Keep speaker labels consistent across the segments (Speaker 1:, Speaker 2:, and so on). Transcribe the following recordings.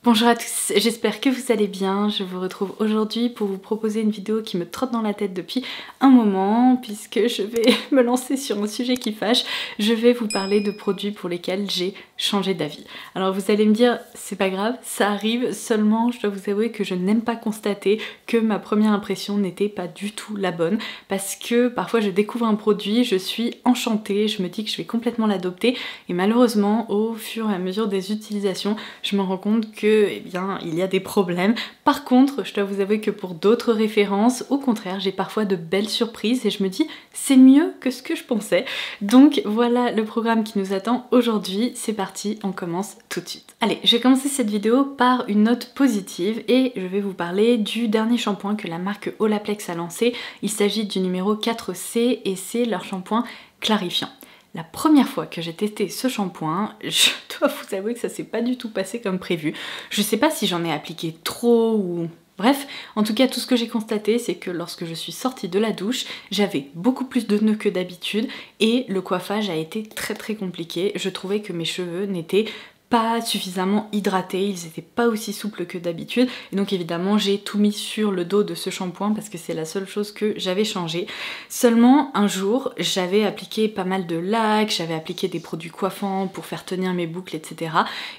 Speaker 1: Bonjour à tous, j'espère que vous allez bien. Je vous retrouve aujourd'hui pour vous proposer une vidéo qui me trotte dans la tête depuis un moment puisque je vais me lancer sur un sujet qui fâche. Je vais vous parler de produits pour lesquels j'ai changé d'avis. Alors vous allez me dire, c'est pas grave, ça arrive, seulement je dois vous avouer que je n'aime pas constater que ma première impression n'était pas du tout la bonne parce que parfois je découvre un produit, je suis enchantée, je me dis que je vais complètement l'adopter et malheureusement au fur et à mesure des utilisations, je me rends compte que eh bien, il y a des problèmes. Par contre, je dois vous avouer que pour d'autres références, au contraire, j'ai parfois de belles surprises et je me dis, c'est mieux que ce que je pensais. Donc voilà le programme qui nous attend aujourd'hui. C'est parti, on commence tout de suite. Allez, je vais commencer cette vidéo par une note positive et je vais vous parler du dernier shampoing que la marque Olaplex a lancé. Il s'agit du numéro 4C et c'est leur shampoing clarifiant. La première fois que j'ai testé ce shampoing, je dois vous avouer que ça s'est pas du tout passé comme prévu. Je sais pas si j'en ai appliqué trop ou... Bref, en tout cas tout ce que j'ai constaté c'est que lorsque je suis sortie de la douche, j'avais beaucoup plus de nœuds que d'habitude et le coiffage a été très compliqué. Je trouvais que mes cheveux n'étaient pas suffisamment hydratés, ils étaient pas aussi souples que d'habitude et donc évidemment j'ai tout mis sur le dos de ce shampoing parce que c'est la seule chose que j'avais changé. Seulement un jour j'avais appliqué pas mal de lac, j'avais appliqué des produits coiffants pour faire tenir mes boucles etc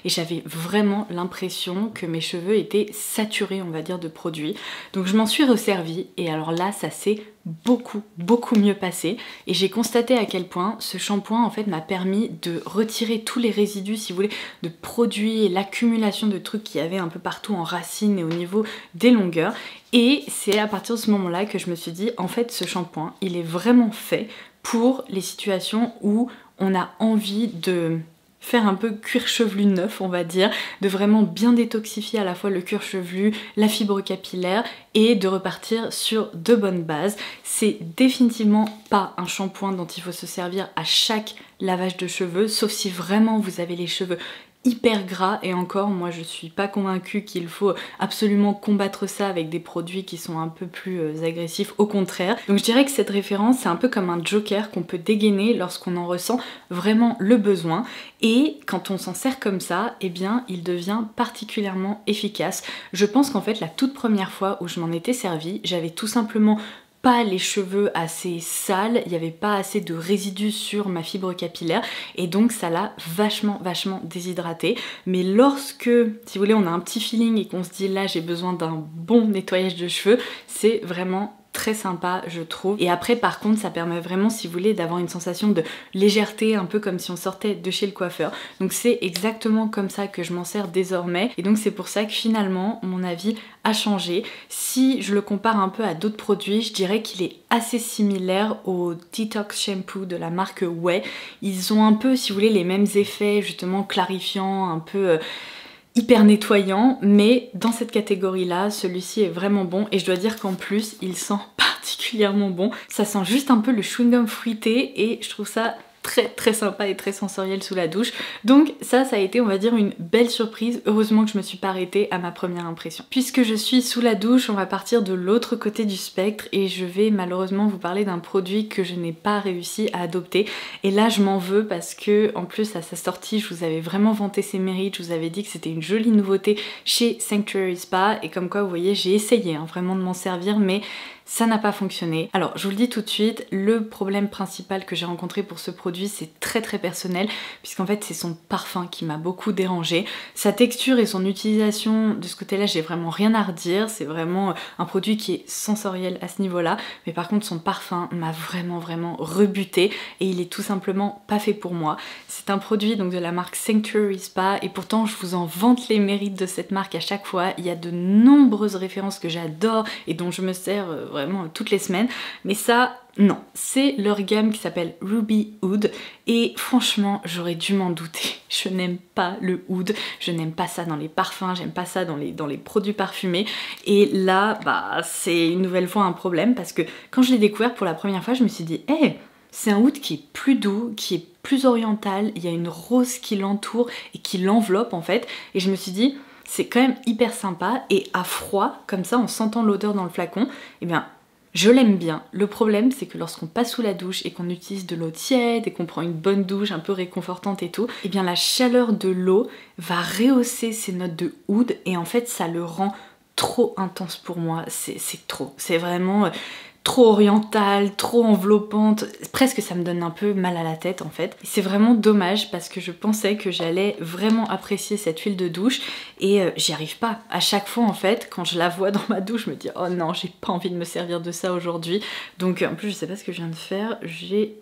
Speaker 1: et j'avais vraiment l'impression que mes cheveux étaient saturés on va dire de produits, donc je m'en suis resservie et alors là ça s'est beaucoup mieux passé et j'ai constaté à quel point ce shampoing en fait m'a permis de retirer tous les résidus si vous voulez de produits et l'accumulation de trucs qu'il y avait un peu partout en racines et au niveau des longueurs et c'est à partir de ce moment là que je me suis dit en fait ce shampoing il est vraiment fait pour les situations où on a envie de faire un peu cuir chevelu neuf on va dire, de vraiment bien détoxifier à la fois le cuir chevelu, la fibre capillaire et de repartir sur de bonnes bases. C'est définitivement pas un shampoing dont il faut se servir à chaque lavage de cheveux, sauf si vraiment vous avez les cheveux hyper gras et encore moi je suis pas convaincue qu'il faut absolument combattre ça avec des produits qui sont un peu plus agressifs, au contraire. Donc je dirais que cette référence c'est un peu comme un joker qu'on peut dégainer lorsqu'on en ressent vraiment le besoin et quand on s'en sert comme ça, eh bien il devient particulièrement efficace. Je pense qu'en fait la toute première fois où je m'en étais servie, j'avais tout simplement pas les cheveux assez sales, il n'y avait pas assez de résidus sur ma fibre capillaire et donc ça l'a vachement déshydraté. Mais lorsque, si vous voulez, on a un petit feeling et qu'on se dit là j'ai besoin d'un bon nettoyage de cheveux, c'est vraiment très sympa je trouve. Et après par contre ça permet vraiment si vous voulez d'avoir une sensation de légèreté un peu comme si on sortait de chez le coiffeur. Donc c'est exactement comme ça que je m'en sers désormais et donc c'est pour ça que finalement mon avis a changé. Si je le compare un peu à d'autres produits, je dirais qu'il est assez similaire au Detox Shampoo de la marque Ouai. Ils ont un peu si vous voulez les mêmes effets justement clarifiants, un peu hyper nettoyant, mais dans cette catégorie là celui-ci est vraiment bon et je dois dire qu'en plus il sent particulièrement bon. Ça sent juste un peu le chewing-gum fruité et je trouve ça très sympa et très sensoriel sous la douche. Donc ça a été on va dire une belle surprise. Heureusement que je me suis pas arrêtée à ma première impression. Puisque je suis sous la douche, on va partir de l'autre côté du spectre et je vais malheureusement vous parler d'un produit que je n'ai pas réussi à adopter. Et là je m'en veux parce que en plus à sa sortie je vous avais vraiment vanté ses mérites, je vous avais dit que c'était une jolie nouveauté chez Sanctuary Spa et comme quoi vous voyez j'ai essayé vraiment de m'en servir mais ça n'a pas fonctionné. Alors je vous le dis tout de suite, le problème principal que j'ai rencontré pour ce produit c'est très personnel puisqu'en fait c'est son parfum qui m'a beaucoup dérangée. Sa texture et son utilisation de ce côté là j'ai vraiment rien à redire, c'est vraiment un produit qui est sensoriel à ce niveau là, mais par contre son parfum m'a vraiment rebuté et il est tout simplement pas fait pour moi. C'est un produit donc de la marque Sanctuary Spa et pourtant je vous en vante les mérites de cette marque à chaque fois, il y a de nombreuses références que j'adore et dont je me sers vraiment toutes les semaines, mais ça non, c'est leur gamme qui s'appelle Ruby Oud et franchement j'aurais dû m'en douter. Je n'aime pas le oud, je n'aime pas ça dans les parfums, j'aime pas ça dans les produits parfumés et là bah c'est une nouvelle fois un problème parce que quand je l'ai découvert pour la première fois je me suis dit hey, c'est un oud qui est plus doux, qui est plus oriental, il y a une rose qui l'entoure et qui l'enveloppe en fait et je me suis dit c'est quand même hyper sympa et à froid comme ça en sentant l'odeur dans le flacon, et bien Je l'aime bien. Le problème, c'est que lorsqu'on passe sous la douche et qu'on utilise de l'eau tiède et qu'on prend une bonne douche un peu réconfortante et tout, eh bien la chaleur de l'eau va rehausser ces notes de oud et en fait ça le rend trop intense pour moi. C'est trop. C'est vraiment trop orientale, trop enveloppante, presque ça me donne un peu mal à la tête en fait. C'est vraiment dommage parce que je pensais que j'allais vraiment apprécier cette huile de douche et j'y arrive pas. À chaque fois en fait, quand je la vois dans ma douche, je me dis oh non, j'ai pas envie de me servir de ça aujourd'hui. Donc en plus je sais pas ce que je viens de faire, j'ai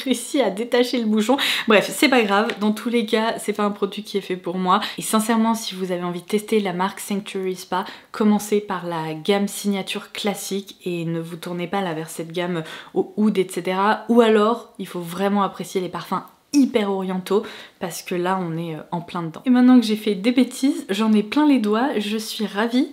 Speaker 1: réussi à détacher le bouchon. Bref, c'est pas grave, dans tous les cas, c'est pas un produit qui est fait pour moi. Et sincèrement, si vous avez envie de tester la marque Sanctuary Spa, commencez par la gamme signature classique et ne vous tournez pas là vers cette gamme au oud, etc. Ou alors, il faut vraiment apprécier les parfums hyper orientaux parce que là, on est en plein dedans. Et maintenant que j'ai fait des bêtises, j'en ai plein les doigts, je suis ravie.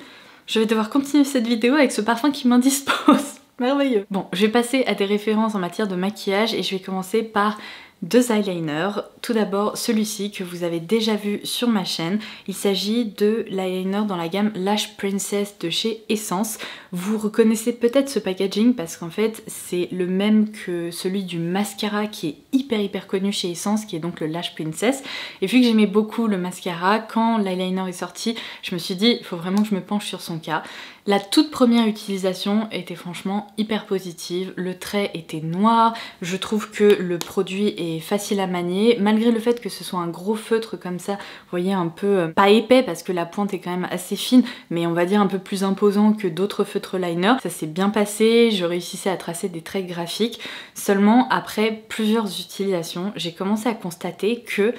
Speaker 1: Je vais devoir continuer cette vidéo avec ce parfum qui m'indispose. Merveilleux. Bon, je vais passer à des références en matière de maquillage et je vais commencer par deux eyeliners. Tout d'abord celui-ci que vous avez déjà vu sur ma chaîne. Il s'agit de l'eyeliner dans la gamme Lash Princess de chez Essence. Vous reconnaissez peut-être ce packaging parce qu'en fait c'est le même que celui du mascara qui est hyper connu chez Essence, qui est donc le Lash Princess. Et vu que j'aimais beaucoup le mascara, quand l'eyeliner est sorti, je me suis dit il faut vraiment que je me penche sur son cas. La toute première utilisation était franchement hyper positive, le trait était noir, je trouve que le produit est facile à manier, malgré le fait que ce soit un gros feutre comme ça, vous voyez un peu, pas épais parce que la pointe est quand même assez fine, mais on va dire un peu plus imposant que d'autres feutres liner. Ça s'est bien passé, je réussissais à tracer des traits graphiques, seulement après plusieurs utilisations, j'ai commencé à constater que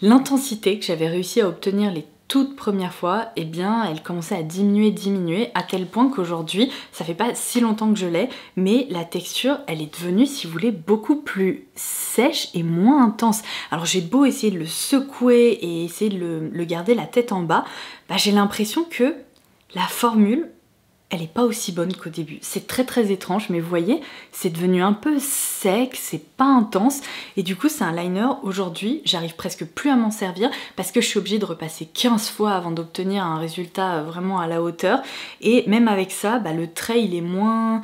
Speaker 1: l'intensité que j'avais réussi à obtenir les toute première fois, eh bien elle commençait à diminuer à tel point qu'aujourd'hui, ça fait pas si longtemps que je l'ai, mais la texture elle est devenue, si vous voulez, beaucoup plus sèche et moins intense. Alors j'ai beau essayer de le secouer et essayer de le garder la tête en bas, bah, j'ai l'impression que la formule elle est pas aussi bonne qu'au début. C'est très étrange, mais vous voyez, c'est devenu un peu sec, c'est pas intense, et du coup c'est un liner, aujourd'hui, j'arrive presque plus à m'en servir, parce que je suis obligée de repasser 15 fois avant d'obtenir un résultat vraiment à la hauteur, et même avec ça, bah, le trait il est moins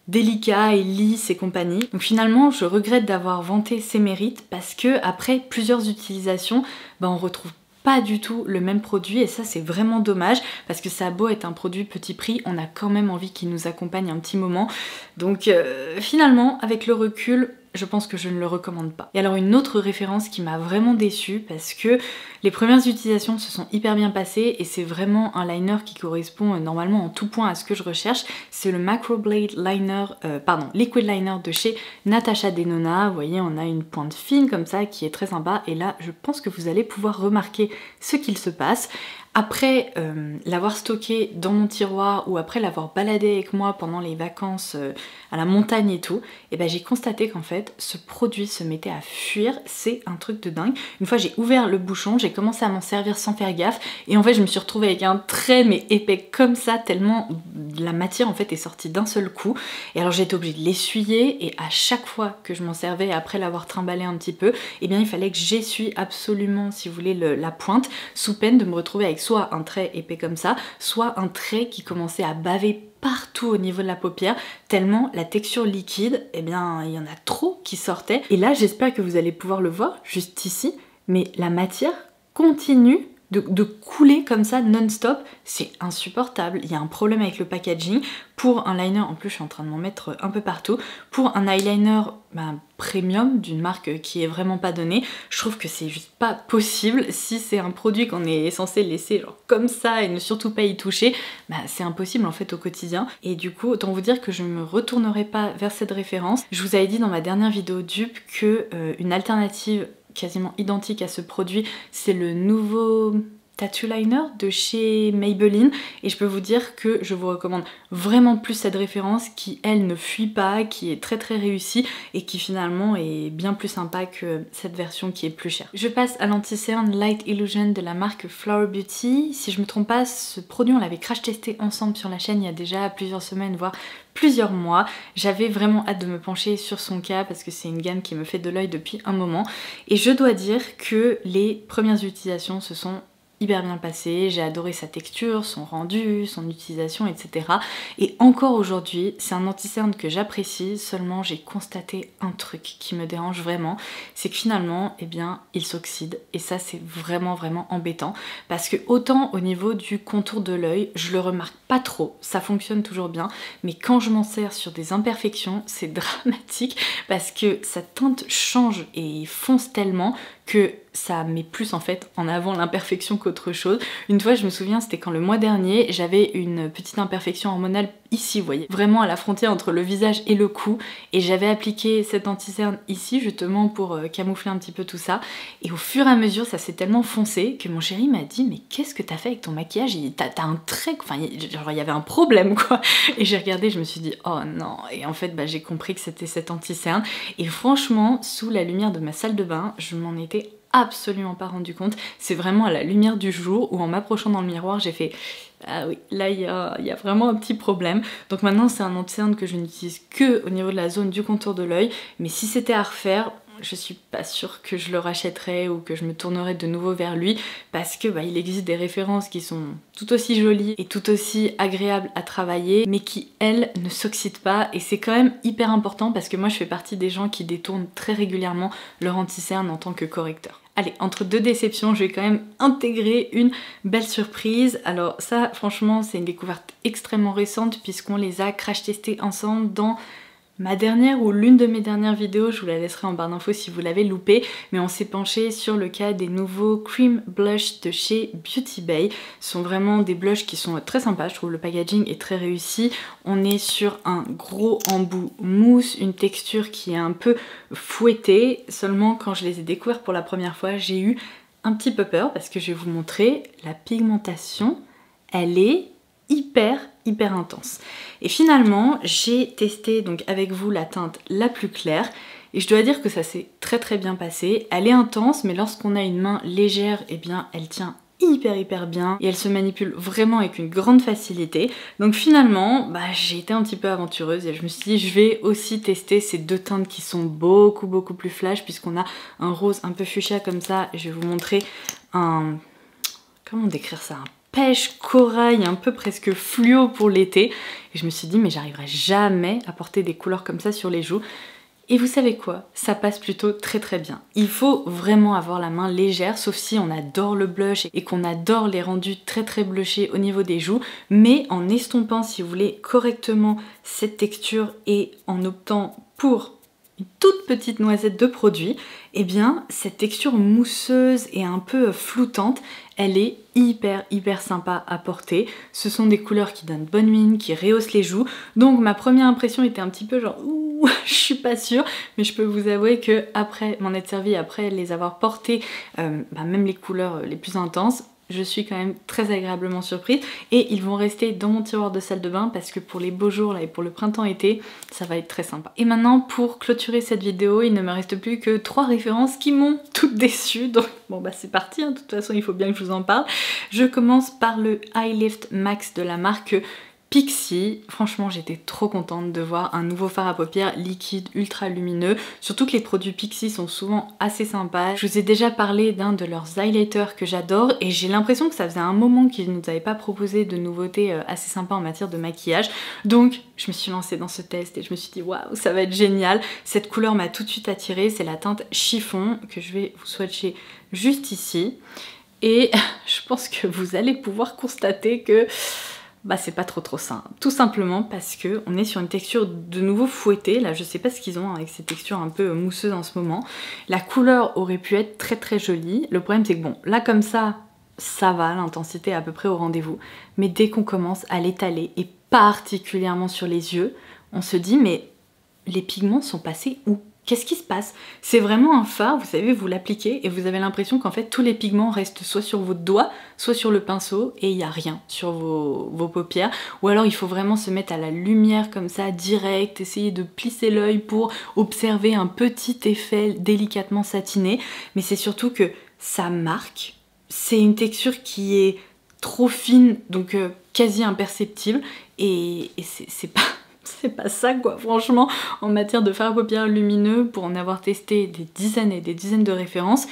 Speaker 1: délicat et lisse et compagnie. Donc finalement, je regrette d'avoir vanté ses mérites, parce que après plusieurs utilisations, bah, on retrouve pas du tout le même produit et ça c'est vraiment dommage parce que ça a beau être un produit petit prix, on a quand même envie qu'il nous accompagne un petit moment. Donc finalement avec le recul, je pense que je ne le recommande pas. Et alors une autre référence qui m'a vraiment déçue parce que les premières utilisations se sont hyper bien passées et c'est vraiment un liner qui correspond normalement en tout point à ce que je recherche. C'est le Macroblade Liner, Liquid Liner de chez Natasha Denona. Vous voyez, on a une pointe fine comme ça qui est très sympa et là je pense que vous allez pouvoir remarquer ce qu'il se passe. Après l'avoir stocké dans mon tiroir ou après l'avoir baladé avec moi pendant les vacances à la montagne et tout, et ben j'ai constaté qu'en fait ce produit se mettait à fuir, c'est un truc de dingue. Une fois j'ai ouvert le bouchon, j'ai commencé à m'en servir sans faire gaffe et en fait je me suis retrouvée avec un trait mais épais comme ça tellement la matière en fait est sortie d'un seul coup. Et alors j'ai été obligée de l'essuyer et à chaque fois que je m'en servais après l'avoir trimballé un petit peu, et bien il fallait que j'essuie absolument si vous voulez la pointe sous peine de me retrouver avec soit un trait épais comme ça, soit un trait qui commençait à baver partout au niveau de la paupière, tellement la texture liquide, eh bien il y en a trop qui sortaient. Et là j'espère que vous allez pouvoir le voir juste ici, mais la matière continue de couler comme ça non-stop, c'est insupportable. Il y a un problème avec le packaging. Pour un liner, en plus je suis en train de m'en mettre un peu partout, pour un eyeliner premium d'une marque qui est vraiment pas donnée, je trouve que c'est juste pas possible. Si c'est un produit qu'on est censé laisser genre comme ça et ne surtout pas y toucher, c'est impossible en fait au quotidien. Et du coup autant vous dire que je ne me retournerai pas vers cette référence. Je vous avais dit dans ma dernière vidéo dupe que une alternative quasiment identique à ce produit, c'est le nouveau Tattoo Liner de chez Maybelline et je peux vous dire que je vous recommande vraiment plus cette référence qui elle ne fuit pas, qui est très réussie et qui finalement est bien plus sympa que cette version qui est plus chère. Je passe à l'anti-cerne Light Illusion de la marque Flower Beauty. Si je me trompe pas, ce produit on l'avait crash testé ensemble sur la chaîne il y a déjà plusieurs semaines voire plusieurs mois. J'avais vraiment hâte de me pencher sur son cas parce que c'est une gamme qui me fait de l'œil depuis un moment et je dois dire que les premières utilisations se sont hyper bien passé, j'ai adoré sa texture, son rendu, son utilisation, etc. Et encore aujourd'hui, c'est un anti-cerne que j'apprécie, seulement j'ai constaté un truc qui me dérange vraiment, c'est que finalement, eh bien, il s'oxyde et ça c'est vraiment embêtant parce que autant au niveau du contour de l'œil, je le remarque pas trop, ça fonctionne toujours bien, mais quand je m'en sers sur des imperfections, c'est dramatique parce que sa teinte change et fonce tellement que ça met plus en fait en avant l'imperfection qu'autre chose. Une fois, je me souviens, c'était quand le mois dernier, j'avais une petite imperfection hormonale ici, vous voyez, vraiment à la frontière entre le visage et le cou, et j'avais appliqué cet anti-cerne ici justement pour camoufler un petit peu tout ça, et au fur et à mesure, ça s'est tellement foncé que mon chéri m'a dit « mais qu'est-ce que t'as fait avec ton maquillage? T'as un trait, enfin genre il y avait un problème quoi !» Et j'ai regardé, je me suis dit « oh non !» Et en fait, bah, j'ai compris que c'était cet anti-cerne, et franchement, sous la lumière de ma salle de bain, je m'en étais absolument pas rendu compte. C'est vraiment à la lumière du jour où en m'approchant dans le miroir j'ai fait ah oui, là il y a vraiment un petit problème. Donc maintenant c'est un anti-cerne que je n'utilise que au niveau de la zone du contour de l'œil, mais si c'était à refaire, je suis pas sûre que je le rachèterais ou que je me tournerais de nouveau vers lui parce que bah, il existe des références qui sont tout aussi jolies et tout aussi agréables à travailler mais qui elles ne s'oxydent pas, et c'est quand même hyper important parce que moi je fais partie des gens qui détournent très régulièrement leur anti-cerne en tant que correcteur. Allez, entre deux déceptions, je vais quand même intégrer une belle surprise. Alors ça, franchement, c'est une découverte extrêmement récente puisqu'on les a crash testés ensemble dans ma dernière ou l'une de mes dernières vidéos, je vous la laisserai en barre d'infos si vous l'avez loupé, mais on s'est penché sur le cas des nouveaux Cream Blush de chez Beauty Bay. Ce sont vraiment des blushs qui sont très sympas, je trouve le packaging est très réussi. On est sur un gros embout mousse, une texture qui est un peu fouettée, seulement quand je les ai découverts pour la première fois, j'ai eu un petit peu peur parce que je vais vous montrer, la pigmentation, elle est hyper intense. Et finalement, j'ai testé donc avec vous la teinte la plus claire et je dois dire que ça s'est très bien passé. Elle est intense, mais lorsqu'on a une main légère, eh bien elle tient hyper bien et elle se manipule vraiment avec une grande facilité. Donc finalement, bah, j'ai été un petit peu aventureuse et je me suis dit je vais aussi tester ces deux teintes qui sont beaucoup plus flash puisqu'on a un rose un peu fuchsia comme ça et je vais vous montrer un... comment décrire ça, un pêche corail un peu presque fluo pour l'été, et je me suis dit mais j'arriverai jamais à porter des couleurs comme ça sur les joues. Et vous savez quoi, ça passe plutôt très bien. Il faut vraiment avoir la main légère, sauf si on adore le blush et qu'on adore les rendus très blushés au niveau des joues, mais en estompant, si vous voulez, correctement cette texture et en optant pour une toute petite noisette de produit, eh bien cette texture mousseuse et un peu floutante, elle est hyper sympa à porter. Ce sont des couleurs qui donnent bonne mine, qui rehaussent les joues. Donc ma première impression était un petit peu genre ouh, je suis pas sûre, mais je peux vous avouer que après m'en être servi, après les avoir portées, même les couleurs les plus intenses, je suis quand même très agréablement surprise et ils vont rester dans mon tiroir de salle de bain parce que pour les beaux jours là et pour le printemps-été, ça va être très sympa. Et maintenant, pour clôturer cette vidéo, il ne me reste plus que 3 références qui m'ont toutes déçue, donc bon bah c'est parti, hein. De toute façon il faut bien que je vous en parle. Je commence par le Eye Lift Max de la marque Pixi. Franchement j'étais trop contente de voir un nouveau fard à paupières liquide ultra lumineux, surtout que les produits Pixi sont souvent assez sympas. Je vous ai déjà parlé d'un de leurs highlighters que j'adore et j'ai l'impression que ça faisait un moment qu'ils nous avaient pas proposé de nouveautés assez sympas en matière de maquillage, donc je me suis lancée dans ce test et je me suis dit waouh ça va être génial. Cette couleur m'a tout de suite attirée, c'est la teinte chiffon que je vais vous swatcher juste ici et je pense que vous allez pouvoir constater que bah c'est pas trop ça, tout simplement parce que on est sur une texture de nouveau fouettée. Là je sais pas ce qu'ils ont avec ces textures un peu mousseuses en ce moment. La couleur aurait pu être très jolie, le problème c'est que bon là comme ça va, l'intensité est à peu près au rendez-vous, mais dès qu'on commence à l'étaler et particulièrement sur les yeux, on se dit mais les pigments sont passés où? Qu'est-ce qui se passe? C'est vraiment un fard, vous savez, vous l'appliquez et vous avez l'impression qu'en fait tous les pigments restent soit sur votre doigt, soit sur le pinceau et il n'y a rien sur vos paupières. Ou alors il faut vraiment se mettre à la lumière comme ça, direct, essayer de plisser l'œil pour observer un petit effet délicatement satiné. Mais c'est surtout que ça marque, c'est une texture qui est trop fine, donc quasi imperceptible et c'est pas ça quoi, franchement, en matière de fard à paupières lumineux, pour en avoir testé des dizaines et des dizaines de références,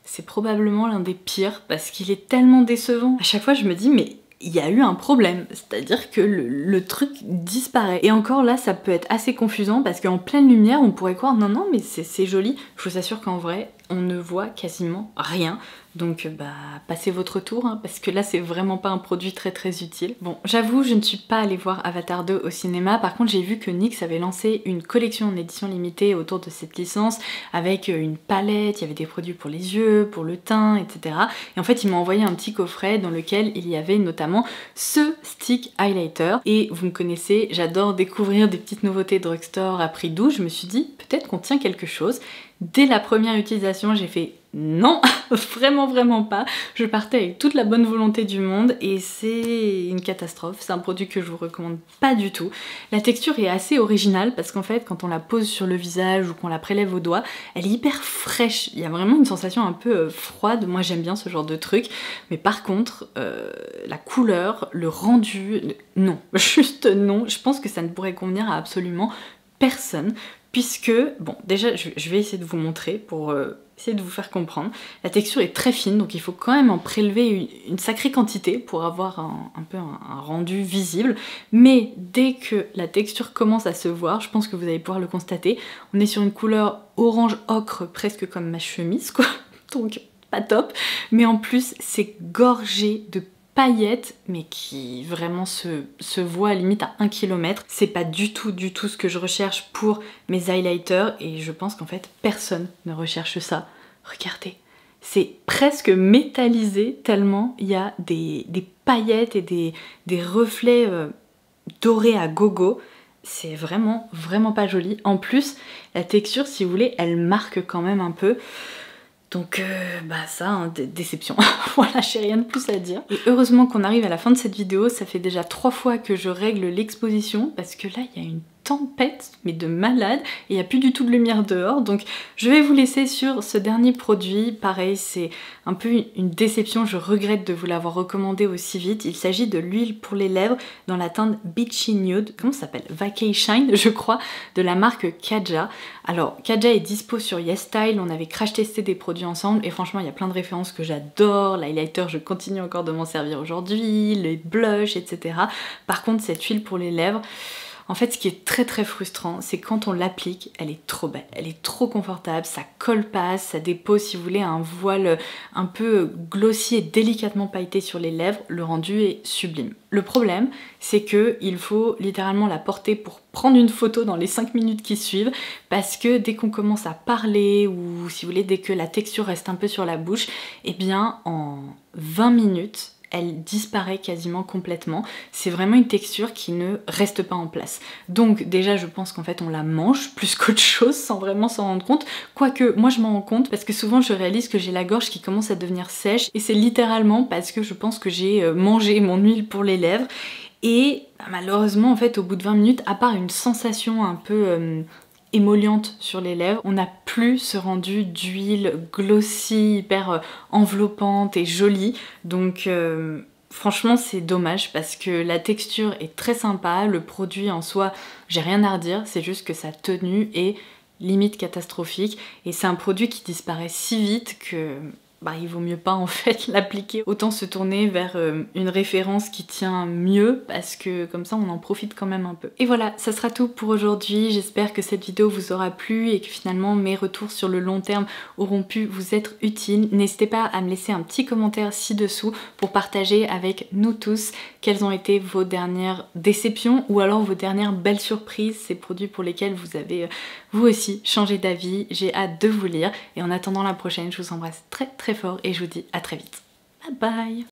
Speaker 1: c'est probablement l'un des pires parce qu'il est tellement décevant. À chaque fois je me dis mais il y a eu un problème, c'est-à-dire que le truc disparaît. Et encore là, ça peut être assez confusant parce qu'en pleine lumière, on pourrait croire non, non, mais c'est joli. Je vous assure qu'en vrai, on ne voit quasiment rien. Donc bah passez votre tour hein, parce que là c'est vraiment pas un produit très utile. Bon, j'avoue je ne suis pas allée voir Avatar 2 au cinéma, par contre j'ai vu que NYX avait lancé une collection en édition limitée autour de cette licence avec une palette, il y avait des produits pour les yeux, pour le teint, etc. Et en fait ils m'ont envoyé un petit coffret dans lequel il y avait notamment ce stick highlighter. Et vous me connaissez, j'adore découvrir des petites nouveautés drugstore à prix doux, je me suis dit peut-être qu'on tient quelque chose. Dès la première utilisation, j'ai fait non, vraiment pas. Je partais avec toute la bonne volonté du monde et c'est une catastrophe. C'est un produit que je vous recommande pas du tout. La texture est assez originale parce qu'en fait, quand on la pose sur le visage ou qu'on la prélève au doigt, elle est hyper fraîche. Il y a vraiment une sensation un peu froide. Moi, j'aime bien ce genre de truc. Mais par contre, la couleur, le rendu, non. Juste non. Je pense que ça ne pourrait convenir à absolument personne. Puisque, bon, déjà, je vais essayer de vous montrer pour essayer de vous faire comprendre. La texture est très fine, donc il faut quand même en prélever une sacrée quantité pour avoir un peu un rendu visible. Mais dès que la texture commence à se voir, je pense que vous allez pouvoir le constater, on est sur une couleur orange ocre, presque comme ma chemise, quoi. Donc, pas top. Mais en plus, c'est gorgé de paillettes, mais qui vraiment se voit limite à 1 km. C'est pas du tout ce que je recherche pour mes highlighters et je pense qu'en fait personne ne recherche ça. Regardez, c'est presque métallisé tellement il y a des paillettes et des reflets dorés à gogo. C'est vraiment pas joli. En plus, la texture, si vous voulez, elle marque quand même un peu. Donc bah ça, hein, déception. Voilà, j'ai rien de plus à dire. Et heureusement qu'on arrive à la fin de cette vidéo, ça fait déjà 3 fois que je règle l'exposition parce que là il y a une tempête, mais de malade, et il n'y a plus du tout de lumière dehors, donc je vais vous laisser sur ce dernier produit. Pareil, c'est un peu une déception, je regrette de vous l'avoir recommandé aussi vite. Il s'agit de l'huile pour les lèvres dans la teinte Beachy Nude, comment ça s'appelle, Vacation je crois, de la marque Kaja. Alors Kaja est dispo sur YesStyle, on avait crash testé des produits ensemble, et franchement il y a plein de références que j'adore, l'highlighter je continue encore de m'en servir aujourd'hui, les blushs, etc. Par contre cette huile pour les lèvres, en fait, ce qui est très frustrant, c'est quand on l'applique, elle est trop belle, elle est trop confortable, ça colle pas, ça dépose, si vous voulez, un voile un peu glossy et délicatement pailleté sur les lèvres, le rendu est sublime. Le problème, c'est que il faut littéralement la porter pour prendre une photo dans les 5 minutes qui suivent, parce que dès qu'on commence à parler, ou si vous voulez, dès que la texture reste un peu sur la bouche, eh bien, en 20 minutes, elle disparaît quasiment complètement. C'est vraiment une texture qui ne reste pas en place. Donc déjà je pense qu'en fait on la mange plus qu'autre chose sans vraiment s'en rendre compte. Quoique moi je m'en rends compte parce que souvent je réalise que j'ai la gorge qui commence à devenir sèche et c'est littéralement parce que je pense que j'ai mangé mon huile pour les lèvres. Et malheureusement en fait au bout de 20 minutes, à part une sensation un peu émolliente sur les lèvres, on n'a plus ce rendu d'huile glossy, hyper enveloppante et jolie. Donc franchement c'est dommage parce que la texture est très sympa, le produit en soi, j'ai rien à redire, c'est juste que sa tenue est limite catastrophique et c'est un produit qui disparaît si vite que bah, il vaut mieux pas en fait l'appliquer. Autant se tourner vers une référence qui tient mieux parce que comme ça on en profite quand même un peu. Et voilà, ça sera tout pour aujourd'hui. J'espère que cette vidéo vous aura plu et que finalement mes retours sur le long terme auront pu vous être utiles. N'hésitez pas à me laisser un petit commentaire ci-dessous pour partager avec nous tous quelles ont été vos dernières déceptions ou alors vos dernières belles surprises, ces produits pour lesquels vous avez vous aussi changé d'avis. J'ai hâte de vous lire et en attendant la prochaine, je vous embrasse très fort et je vous dis à très vite. Bye bye.